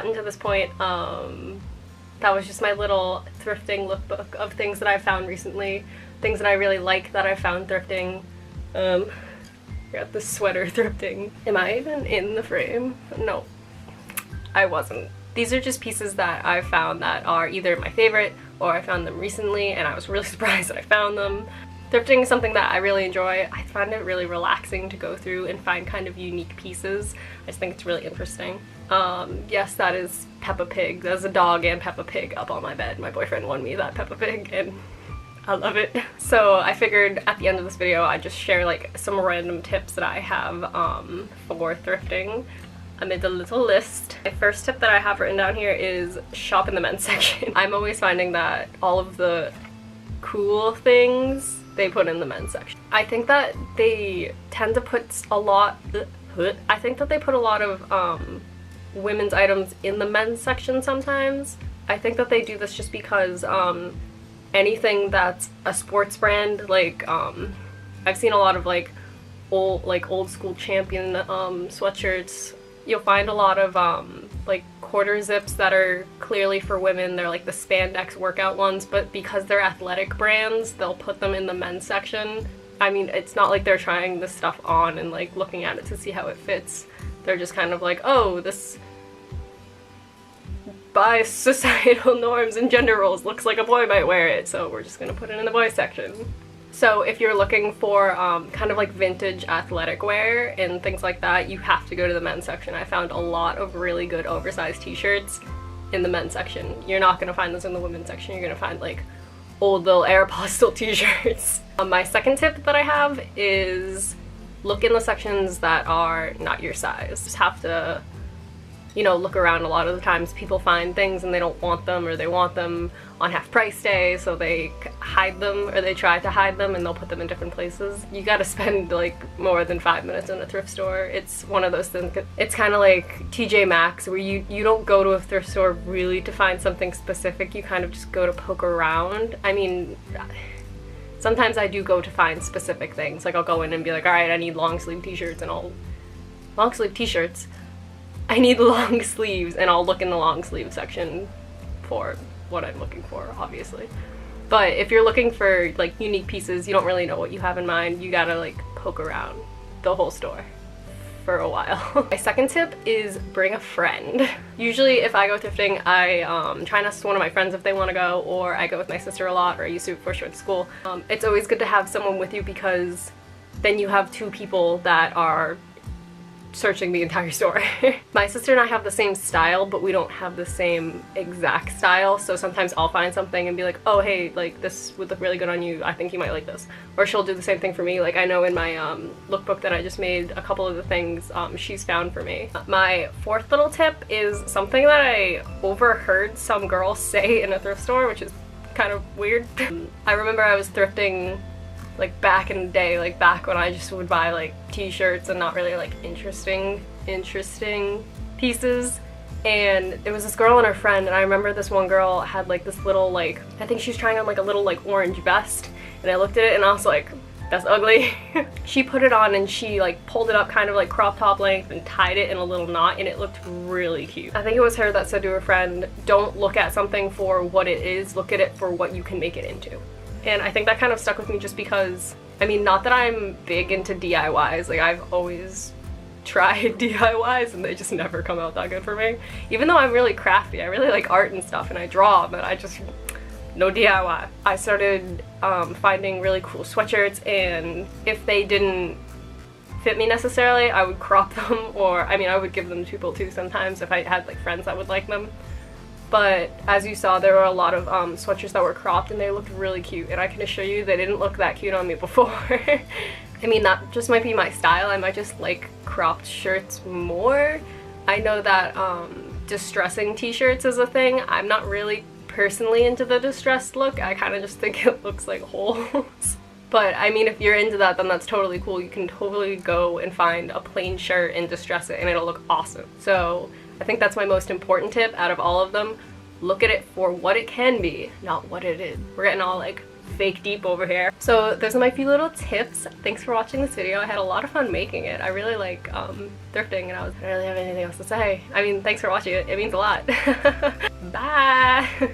gotten to this point. That was just my little thrifting lookbook of things that I found recently, things that I really like that I found thrifting. I got this sweater thrifting. Am I even in the frame? No, I wasn't. These are just pieces that I found that are either my favorite or I found them recently and I was really surprised that I found them. Thrifting is something that I really enjoy. I find it really relaxing to go through and find kind of unique pieces. I just think it's really interesting. Yes, that is Peppa Pig. There's a dog and Peppa Pig up on my bed. My boyfriend won me that Peppa Pig and I love it. So I figured at the end of this video I'd just share like some random tips that I have for thrifting. I made a little list. My first tip that I have written down here is shop in the men's section. I'm always finding that all of the cool things they put in the men's section. I think that they tend to put a lot of women's items in the men's section sometimes. I think that they do this just because anything that's a sports brand, like I've seen a lot of like old school Champion sweatshirts. You'll find a lot of like quarter zips that are clearly for women. They're like the spandex workout ones, but because they're athletic brands, they'll put them in the men's section. I mean, it's not like they're trying this stuff on and like looking at it to see how it fits. They're just kind of like, oh, this by societal norms and gender roles looks like a boy might wear it, so we're just gonna put it in the boys section. So if you're looking for kind of like vintage athletic wear and things like that, you have to go to the men's section. I found a lot of really good oversized t-shirts in the men's section. You're not gonna find those in the women's section. You're gonna find like old little Aeropostale t-shirts. My second tip that I have is look in the sections that are not your size. Just have to, you know, look around. A lot of the times people find things and they don't want them, or they want them on half price day, so they hide them, or they try to hide them and they'll put them in different places. You gotta spend like more than 5 minutes in a thrift store. It's one of those things. It's kind of like TJ Maxx, where you don't go to a thrift store really to find something specific. You kind of just go to poke around. I mean, sometimes I do go to find specific things. Like I'll go in and be like, alright, I need long sleeve t-shirts, and long sleeve t-shirts. I need long sleeves, and I'll look in the long sleeve section for what I'm looking for, obviously. But if you're looking for like unique pieces, you don't really know what you have in mind, you gotta like poke around the whole store for a while. My second tip is bring a friend. Usually if I go thrifting, I try and ask one of my friends if they want to go, or I go with my sister a lot, or I used to before she went to school. It's always good to have someone with you, because then you have two people that are searching the entire store. My sister and I have the same style, but we don't have the same exact style, so sometimes I'll find something and be like, oh hey, like this would look really good on you, I think you might like this. Or she'll do the same thing for me. Like I know in my lookbook that I just made, a couple of the things she's found for me. My fourth little tip is something that I overheard some girl say in a thrift store, which is kind of weird. I remember I was thrifting like back in the day, like back when I just would buy like t-shirts and not really like interesting pieces, and there was this girl and her friend, and I remember this one girl had like this little, like, I think she was trying on like a little like orange vest, and I looked at it and I was like, that's ugly. She put it on and she like pulled it up kind of like crop top length and tied it in a little knot, and it looked really cute. I think it was her that said to her friend, don't look at something for what it is, look at it for what you can make it into. And I think that kind of stuck with me just because, I mean, not that I'm big into DIYs, like I've always tried DIYs and they just never come out that good for me. Even though I'm really crafty, I really like art and stuff and I draw, but I just, no DIY. I started finding really cool sweatshirts, and if they didn't fit me necessarily, I would crop them, or I mean I would give them to people too sometimes if I had like friends that would like them. But as you saw, there were a lot of sweatshirts that were cropped and they looked really cute, and I can assure you they didn't look that cute on me before. I mean, that just might be my style. I might just like cropped shirts more. I know that distressing t-shirts is a thing. I'm not really personally into the distressed look. I kind of just think it looks like holes. But I mean, if you're into that, then that's totally cool. You can totally go and find a plain shirt and distress it and it'll look awesome. So I think that's my most important tip out of all of them. Look at it for what it can be, not what it is. We're getting all like fake deep over here. So those are my few little tips. Thanks for watching this video. I had a lot of fun making it. I really like thrifting, and I don't really have anything else to say. I mean, thanks for watching it. It means a lot. Bye!